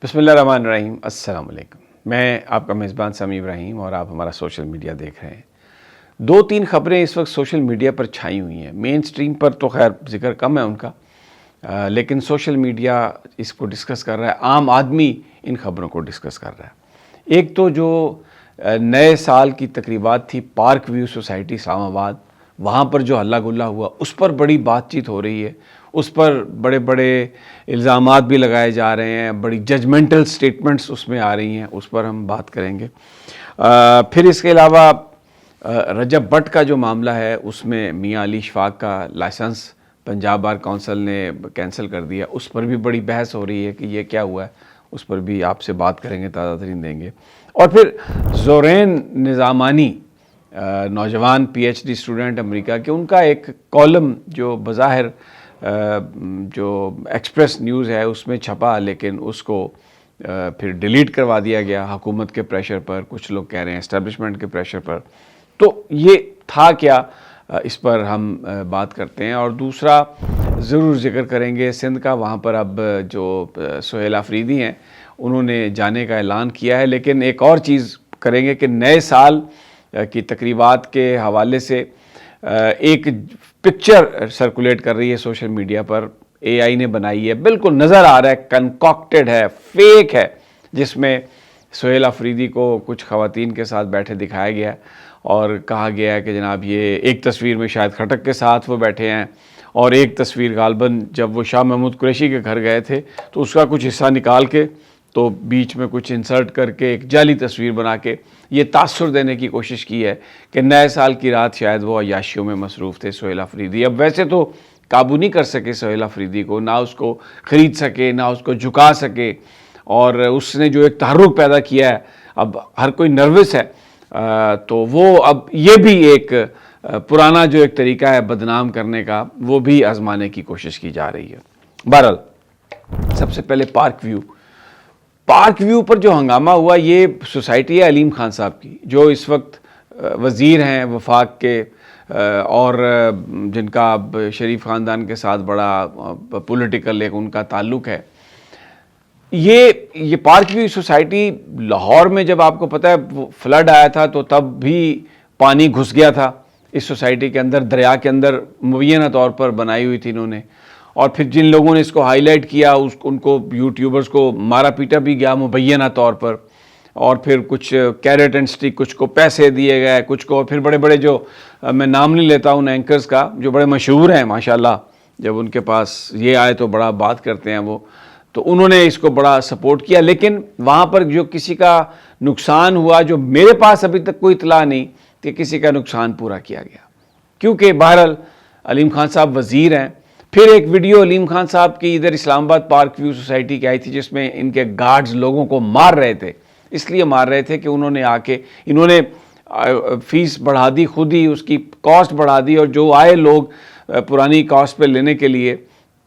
بسم اللہ الرحمن الرحیم۔ السلام علیکم، میں آپ کا میزبان سمیع ابراہیم اور آپ ہمارا سوشل میڈیا دیکھ رہے ہیں۔ دو تین خبریں اس وقت سوشل میڈیا پر چھائی ہوئی ہیں۔ مین سٹریم پر تو خیر ذکر کم ہے ان کا، لیکن سوشل میڈیا اس کو ڈسکس کر رہا ہے، عام آدمی ان خبروں کو ڈسکس کر رہا ہے۔ ایک تو جو نئے سال کی تقریبات تھی پارک ویو سوسائٹی اسلام آباد، وہاں پر جو ہلہ گلہ ہوا اس پر بڑی بات چیت ہو رہی ہے، اس پر بڑے بڑے الزامات بھی لگائے جا رہے ہیں، بڑی ججمنٹل سٹیٹمنٹس اس میں آ رہی ہیں، اس پر ہم بات کریں گے۔ پھر اس کے علاوہ رجب بٹ کا جو معاملہ ہے اس میں میاں علی شفاق کا لائسنس پنجاب بار کونسل نے کینسل کر دیا، اس پر بھی بڑی بحث ہو رہی ہے کہ یہ کیا ہوا ہے، اس پر بھی آپ سے بات کریں گے، تازہ ترین دیں گے۔ اور پھر زورین نظامانی نوجوان پی ایچ ڈی اسٹوڈنٹ امریکہ کے، ان کا ایک کالم جو بظاہر جو ایکسپریس نیوز ہے اس میں چھپا، لیکن اس کو پھر ڈیلیٹ کروا دیا گیا حکومت کے پریشر پر، کچھ لوگ کہہ رہے ہیں اسٹیبلشمنٹ کے پریشر پر۔ تو یہ تھا کیا، اس پر ہم بات کرتے ہیں۔ اور دوسرا ضرور ذکر کریں گے سندھ کا، وہاں پر اب جو سہیل آفریدی ہیں انہوں نے جانے کا اعلان کیا ہے، لیکن ایک اور چیز کریں گے کہ نئے سال کی تقریبات کے حوالے سے ایک پکچر سرکولیٹ کر رہی ہے سوشل میڈیا پر، اے آئی نے بنائی ہے، بالکل نظر آ رہا ہے کنکاکٹڈ ہے، فیک ہے، جس میں سہیل آفریدی کو کچھ خواتین کے ساتھ بیٹھے دکھایا گیا ہے اور کہا گیا ہے کہ جناب یہ ایک تصویر میں شاید خٹک کے ساتھ وہ بیٹھے ہیں، اور ایک تصویر غالباً جب وہ شاہ محمود قریشی کے گھر گئے تھے تو اس کا کچھ حصہ نکال کے تو بیچ میں کچھ انسرٹ کر کے ایک جعلی تصویر بنا کے یہ تاثر دینے کی کوشش کی ہے کہ نئے سال کی رات شاید وہ عیاشیوں میں مصروف تھے سہیل آفریدی۔ اب ویسے تو قابو نہیں کر سکے سہیل آفریدی کو، نہ اس کو خرید سکے نہ اس کو جھکا سکے، اور اس نے جو ایک تحرک پیدا کیا ہے، اب ہر کوئی نروس ہے، تو وہ اب یہ بھی ایک پرانا جو ایک طریقہ ہے بدنام کرنے کا وہ بھی آزمانے کی کوشش کی جا رہی ہے۔ بہرحال سب سے پہلے پارک ویو پر جو ہنگامہ ہوا، یہ سوسائٹی ہے علیم خان صاحب کی، جو اس وقت وزیر ہیں وفاق کے، اور جن کا اب شریف خاندان کے ساتھ بڑا پولیٹیکل ایک ان کا تعلق ہے۔ یہ پارک ویو سوسائٹی لاہور میں، جب آپ کو پتہ ہے فلڈ آیا تھا تو تب بھی پانی گھس گیا تھا اس سوسائٹی کے اندر، دریا کے اندر مبینہ طور پر بنائی ہوئی تھی انہوں نے، اور پھر جن لوگوں نے اس کو ہائی لائٹ کیا ان کو یوٹیوبرز کو مارا پیٹا بھی گیا مبینہ طور پر، اور پھر کچھ کیرٹ اینڈ سٹک، کچھ کو پیسے دیے گئے، کچھ کو پھر بڑے بڑے جو میں نام نہیں لیتا ان اینکرز کا جو بڑے مشہور ہیں ماشاءاللہ، جب ان کے پاس یہ آئے تو بڑا بات کرتے ہیں وہ، تو انہوں نے اس کو بڑا سپورٹ کیا۔ لیکن وہاں پر جو کسی کا نقصان ہوا، جو میرے پاس ابھی تک کوئی اطلاع نہیں کہ کسی کا نقصان پورا کیا گیا، کیونکہ بہرحال علیم خان صاحب وزیر ہیں۔ پھر ایک ویڈیو علیم خان صاحب کی ادھر اسلام آباد پارک ویو سوسائٹی کی آئی تھی، جس میں ان کے گارڈز لوگوں کو مار رہے تھے، اس لیے مار رہے تھے کہ انہوں نے فیس بڑھا دی، خود ہی اس کی کاسٹ بڑھا دی، اور جو آئے لوگ پرانی کاسٹ پہ لینے کے لیے،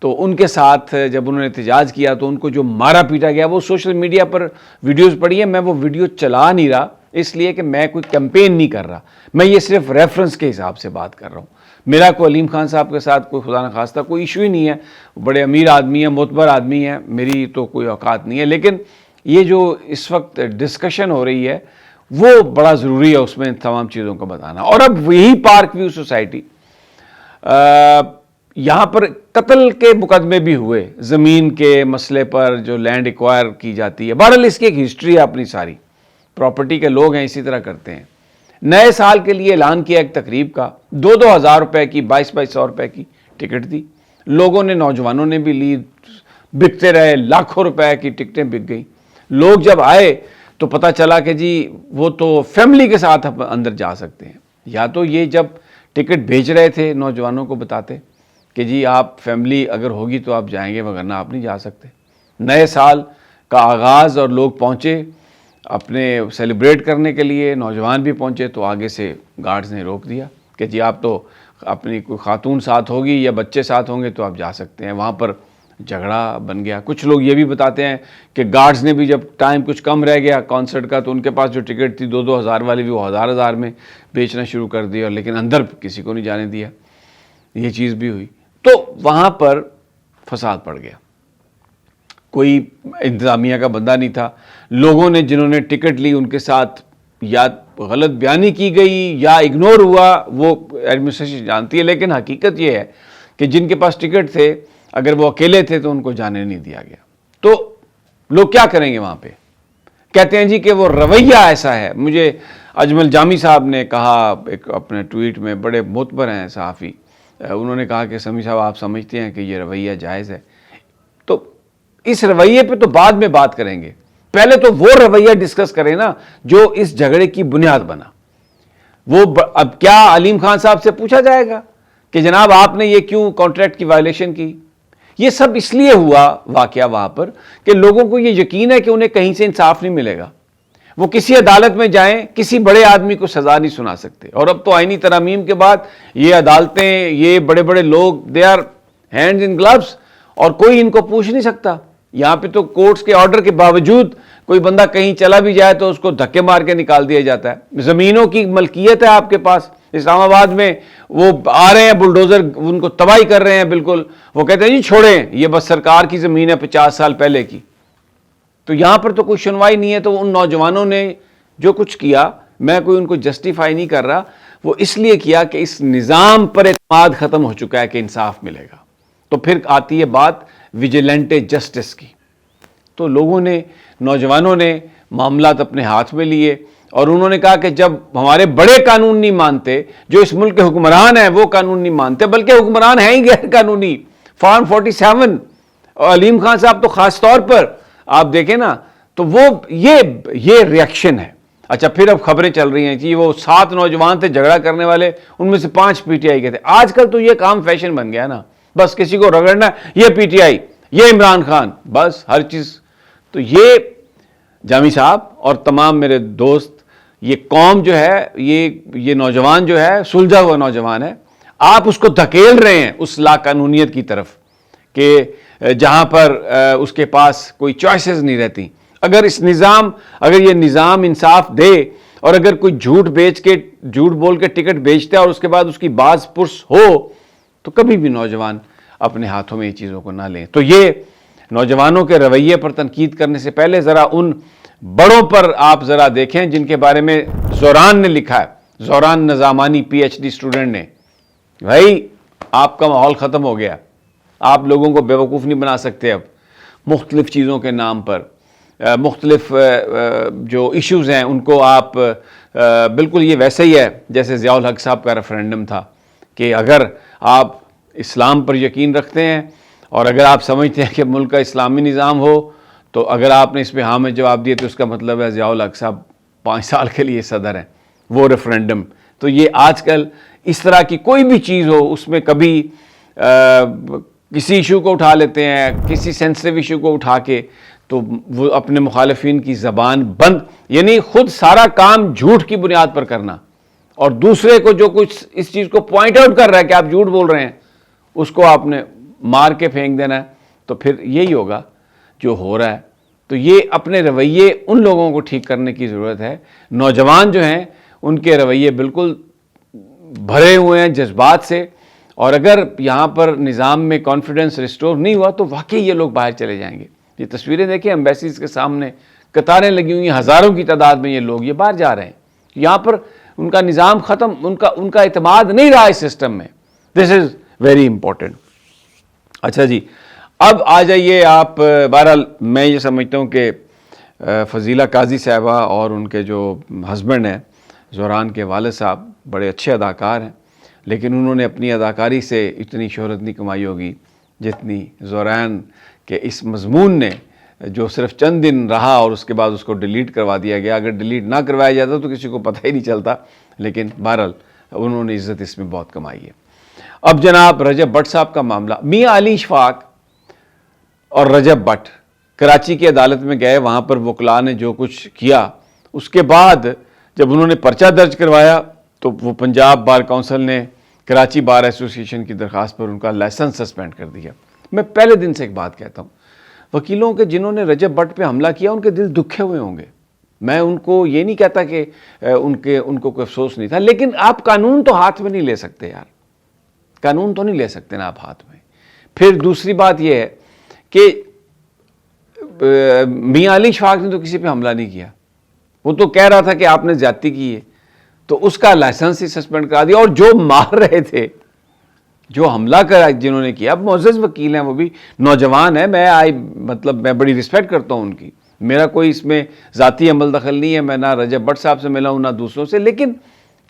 تو ان کے ساتھ جب انہوں نے احتجاج کیا تو ان کو جو مارا پیٹا گیا، وہ سوشل میڈیا پر ویڈیوز پڑی ہیں۔ میں وہ ویڈیو چلا نہیں رہا اس لیے کہ میں کوئی کیمپین نہیں کر رہا، میں یہ صرف ریفرنس کے حساب سے بات کر رہا ہوں۔ میرا کوئی علیم خان صاحب کے ساتھ کوئی خدا نخواستہ کوئی ایشو ہی نہیں ہے، بڑے امیر آدمی ہیں، معتبر آدمی ہیں، میری تو کوئی اوقات نہیں ہے، لیکن یہ جو اس وقت ڈسکشن ہو رہی ہے وہ بڑا ضروری ہے اس میں تمام چیزوں کو بتانا۔ اور اب وہی پارک ویو سوسائٹی، یہاں پر قتل کے مقدمے بھی ہوئے زمین کے مسئلے پر، جو لینڈ ایکوائر کی جاتی ہے۔ بہرحال اس کی ایک ہسٹری ہے اپنی ساری، پراپرٹی کے لوگ ہیں اسی طرح کرتے ہیں۔ نئے سال کے لیے اعلان کیا ایک تقریب کا، 2,000 روپے کی، 2200 روپے کی ٹکٹ تھی، لوگوں نے، نوجوانوں نے بھی لی، بکتے رہے، لاکھوں روپے کی ٹکٹیں بک گئیں۔ لوگ جب آئے تو پتہ چلا کہ جی وہ تو فیملی کے ساتھ اندر جا سکتے ہیں، یا تو یہ جب ٹکٹ بھیج رہے تھے نوجوانوں کو بتاتے کہ جی آپ فیملی اگر ہوگی تو آپ جائیں گے، وگرنہ آپ نہیں جا سکتے۔ نئے سال کا آغاز اور لوگ پہنچے اپنے سیلیبریٹ کرنے کے لیے، نوجوان بھی پہنچے، تو آگے سے گارڈز نے روک دیا کہ جی آپ تو اپنی کوئی خاتون ساتھ ہوگی یا بچے ساتھ ہوں گے تو آپ جا سکتے ہیں۔ وہاں پر جھگڑا بن گیا۔ کچھ لوگ یہ بھی بتاتے ہیں کہ گارڈز نے بھی جب ٹائم کچھ کم رہ گیا کنسرٹ کا تو ان کے پاس جو ٹکٹ تھی 2,000 والی بھی وہ ہزار میں بیچنا شروع کر دیا، لیکن اندر کسی کو نہیں جانے دیا۔ یہ چیز بھی ہوئی، تو وہاں پر فساد پڑ گیا۔ کوئی انتظامیہ کا بندہ نہیں تھا. لوگوں نے جنہوں نے ٹکٹ لی ان کے ساتھ یا غلط بیانی کی گئی یا اگنور ہوا, وہ ایڈمنسٹریشن جانتی ہے, لیکن حقیقت یہ ہے کہ جن کے پاس ٹکٹ تھے اگر وہ اکیلے تھے تو ان کو جانے نہیں دیا گیا. تو لوگ کیا کریں گے وہاں پہ؟ کہتے ہیں جی کہ وہ رویہ ایسا ہے. مجھے اجمل جامی صاحب نے کہا ایک اپنے ٹویٹ میں, بڑے معتبر ہیں صحافی, انہوں نے کہا کہ سمیع صاحب آپ سمجھتے ہیں کہ یہ رویہ جائز ہے؟ تو اس رویے پہ تو بعد میں بات کریں گے, پہلے تو وہ رویہ ڈسکس کریں نا جو اس جھگڑے کی بنیاد بنا. وہ اب کیا علیم خان صاحب سے پوچھا جائے گا کہ جناب آپ نے یہ کیوں کانٹریکٹ کی وائلیشن کی؟ یہ سب اس لیے ہوا واقعہ وہاں پر کہ لوگوں کو یہ یقین ہے کہ انہیں کہیں سے انصاف نہیں ملے گا. وہ کسی عدالت میں جائیں, کسی بڑے آدمی کو سزا نہیں سنا سکتے. اور اب تو آئینی ترامیم کے بعد یہ عدالتیں, یہ بڑے بڑے لوگ, they are hands in gloves, اور کوئی ان کو پوچھ نہیں سکتا. یہاں پہ تو کورٹس کے آرڈر کے باوجود کوئی بندہ کہیں چلا بھی جائے تو اس کو دھکے مار کے نکال دیا جاتا ہے. زمینوں کی ملکیت ہے آپ کے پاس. اسلام آباد میں وہ آ رہے ہیں بلڈوزر, ان کو تباہی کر رہے ہیں بالکل. وہ کہتے ہیں جی چھوڑیں, یہ بس سرکار کی زمین ہے 50 سال پہلے کی. تو یہاں پر تو کوئی سنوائی نہیں ہے. تو ان نوجوانوں نے جو کچھ کیا, میں کوئی ان کو جسٹیفائی نہیں کر رہا, وہ اس لیے کیا کہ اس نظام پر اعتماد ختم ہو چکا ہے کہ انصاف ملے گا. تو پھر آتی ہے بات ویجیلنٹے جسٹس کی. تو لوگوں نے, نوجوانوں نے معاملات اپنے ہاتھ میں لیے اور انہوں نے کہا کہ جب ہمارے بڑے قانون نہیں مانتے, جو اس ملک کے حکمران ہیں وہ قانون نہیں مانتے, بلکہ حکمران ہیں ہی غیر قانونی. فارم 47 اور علیم خان صاحب تو خاص طور پر آپ دیکھیں نا, تو وہ یہ ریاکشن ہے. اچھا, پھر اب خبریں چل رہی ہیں جی وہ 7 نوجوان تھے جھگڑا کرنے والے, ان میں سے 5 پی ٹی آئی کے تھے. آج کل تو یہ کام فیشن بن گیا نا, بس کسی کو رگڑنا, یہ پی ٹی آئی, یہ عمران خان, بس ہر چیز. تو یہ جامی صاحب اور تمام میرے دوست, یہ قوم جو ہے, یہ نوجوان جو ہے سلجھا ہوا نوجوان ہے, آپ اس کو دھکیل رہے ہیں اس لا قانونیت کی طرف کہ جہاں پر اس کے پاس کوئی چوائسز نہیں رہتی. اگر یہ نظام انصاف دے, اور اگر کوئی جھوٹ بول کے ٹکٹ بیچتا ہے اور اس کے بعد اس کی باز پرس ہو, تو کبھی بھی نوجوان اپنے ہاتھوں میں یہ چیزوں کو نہ لیں. تو یہ نوجوانوں کے رویے پر تنقید کرنے سے پہلے ذرا ان بڑوں پر آپ ذرا دیکھیں جن کے بارے میں زوران نے لکھا ہے. زوران نظامانی PhD اسٹوڈنٹ نے, بھائی آپ کا ماحول ختم ہو گیا, آپ لوگوں کو بیوقوف نہیں بنا سکتے. اب مختلف چیزوں کے نام پر مختلف جو ایشوز ہیں ان کو آپ بالکل, یہ ویسے ہی ہے جیسے ضیاء الحق صاحب کا ریفرینڈم تھا کہ اگر آپ اسلام پر یقین رکھتے ہیں اور اگر آپ سمجھتے ہیں کہ ملک کا اسلامی نظام ہو, تو اگر آپ نے اس پہ ہاں میں جواب دیے تو اس کا مطلب ہے ضیاء الحق صاحب 5 سال کے لیے صدر ہیں. وہ ریفرینڈم, تو یہ آج کل اس طرح کی کوئی بھی چیز ہو اس میں کبھی کسی ایشو کو اٹھا لیتے ہیں, کسی سینسٹیو ایشو کو اٹھا کے, تو وہ اپنے مخالفین کی زبان بند, یعنی خود سارا کام جھوٹ کی بنیاد پر کرنا اور دوسرے کو جو کچھ اس چیز کو پوائنٹ آؤٹ کر رہا ہے کہ آپ جھوٹ بول رہے ہیں اس کو آپ نے مار کے پھینک دینا ہے. تو پھر یہی ہوگا جو ہو رہا ہے. تو یہ اپنے رویے ان لوگوں کو ٹھیک کرنے کی ضرورت ہے. نوجوان جو ہیں ان کے رویے بالکل بھرے ہوئے ہیں جذبات سے, اور اگر یہاں پر نظام میں کانفیڈنس ریسٹور نہیں ہوا تو واقعی یہ لوگ باہر چلے جائیں گے. یہ تصویریں دیکھیں ایمبیسیز کے سامنے قطاریں لگی ہوئی ہیں, ہزاروں کی تعداد میں یہ لوگ یہ باہر جا رہے ہیں. یہاں پر ان کا نظام ختم, ان کا اعتماد نہیں رہا اس سسٹم میں. دس از ویری امپورٹنٹ. اچھا جی, اب آ جائیے آپ. بہرحال میں یہ سمجھتا ہوں کہ فضیلہ قاضی صاحبہ اور ان کے جو ہسبینڈ ہیں زوران کے والد صاحب بڑے اچھے اداکار ہیں, لیکن انہوں نے اپنی اداکاری سے اتنی شہرت نہیں کمائی ہوگی جتنی زوران کے اس مضمون نے, جو صرف چند دن رہا اور اس کے بعد اس کو ڈیلیٹ کروا دیا گیا. اگر ڈیلیٹ نہ کروایا جاتا تو کسی کو پتہ ہی نہیں چلتا, لیکن بہرحال انہوں نے عزت اس میں بہت کمائی ہے. اب جناب رجب بٹ صاحب کا معاملہ, میاں علی اشفاق اور رجب بٹ کراچی کی عدالت میں گئے, وہاں پر وکلاء نے جو کچھ کیا, اس کے بعد جب انہوں نے پرچہ درج کروایا تو وہ پنجاب بار کونسل نے کراچی بار ایسوسی ایشن کی درخواست پر ان کا لائسنس سسپینڈ کر دیا. میں پہلے دن سے ایک بات کہتا ہوں, وکیلوں کے جنہوں نے رجب بٹ پہ حملہ کیا ان کے دل دکھے ہوئے ہوں گے. میں ان کو یہ نہیں کہتا کہ ان کو کوئی افسوس نہیں تھا, لیکن آپ قانون تو ہاتھ میں نہیں لے سکتے یار, قانون تو نہیں لے سکتے نا آپ ہاتھ میں. پھر دوسری بات یہ ہے کہ میاں علی اشفاق نے تو کسی پہ حملہ نہیں کیا, وہ تو کہہ رہا تھا کہ آپ نے زیادتی کی ہے, تو اس کا لائسنس ہی سسپینڈ کرا دیا. اور جو مار رہے تھے, جو حملہ کرا جنہوں نے کیا, اب معزز وکیل ہیں, وہ بھی نوجوان ہیں, میں بڑی رسپیکٹ کرتا ہوں ان کی, میرا کوئی اس میں ذاتی عمل دخل نہیں ہے, میں نہ رجب بٹ صاحب سے ملا ہوں نہ دوسروں سے, لیکن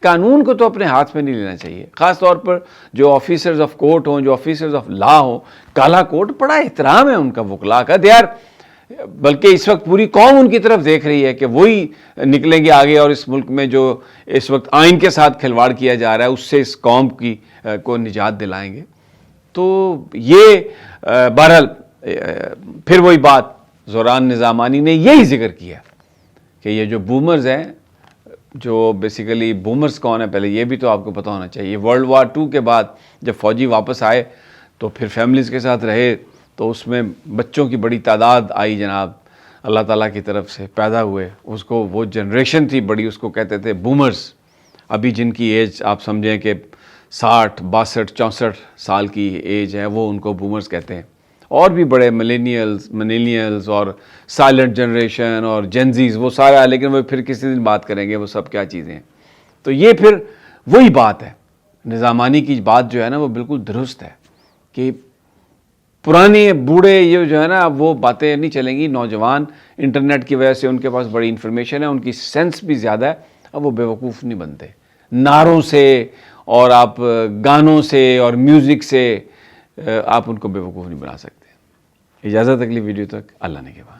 قانون کو تو اپنے ہاتھ میں نہیں لینا چاہیے, خاص طور پر جو آفیسرز آف کورٹ ہوں, جو آفیسرز آف لا ہوں. کالا کوٹ بڑا احترام ہے ان کا وکلاء کا یار, بلکہ اس وقت پوری قوم ان کی طرف دیکھ رہی ہے کہ وہی نکلیں گے آگے, اور اس ملک میں جو اس وقت آئین کے ساتھ کھلواڑ کیا جا رہا ہے اس سے اس قوم کو نجات دلائیں گے. تو یہ بہرحال پھر وہی بات, زوران نظامانی نے یہی ذکر کیا کہ یہ جو بومرز ہیں, جو بیسیکلی بومرز کون ہیں پہلے یہ بھی تو آپ کو پتہ ہونا چاہیے. ورلڈ وار 2 کے بعد جب فوجی واپس آئے تو پھر فیملیز کے ساتھ رہے, تو اس میں بچوں کی بڑی تعداد آئی جناب, اللہ تعالیٰ کی طرف سے پیدا ہوئے. اس کو وہ جنریشن تھی بڑی, اس کو کہتے تھے بومرز. ابھی جن کی ایج آپ سمجھیں کہ 60 62 64 سال کی ایج ہے, وہ ان کو بومرز کہتے ہیں. اور بھی بڑے ملینیلز اور سائلنٹ جنریشن اور جینزیز, وہ سارا, لیکن وہ پھر کسی دن بات کریں گے وہ سب کیا چیزیں ہیں. تو یہ پھر وہی بات ہے, نظامانی کی بات جو ہے نا وہ بالکل درست ہے کہ پرانے بوڑھے یہ جو ہے نا وہ باتیں نہیں چلیں گی. نوجوان انٹرنیٹ کی وجہ سے ان کے پاس بڑی انفارمیشن ہے, ان کی سینس بھی زیادہ ہے, اب وہ بیوقوف نہیں بنتے. نعروں سے اور آپ گانوں سے اور میوزک سے آپ ان کو بیوقوف نہیں بنا سکتے. اجازت اگلی ویڈیو تک, اللہ نے کے بعد.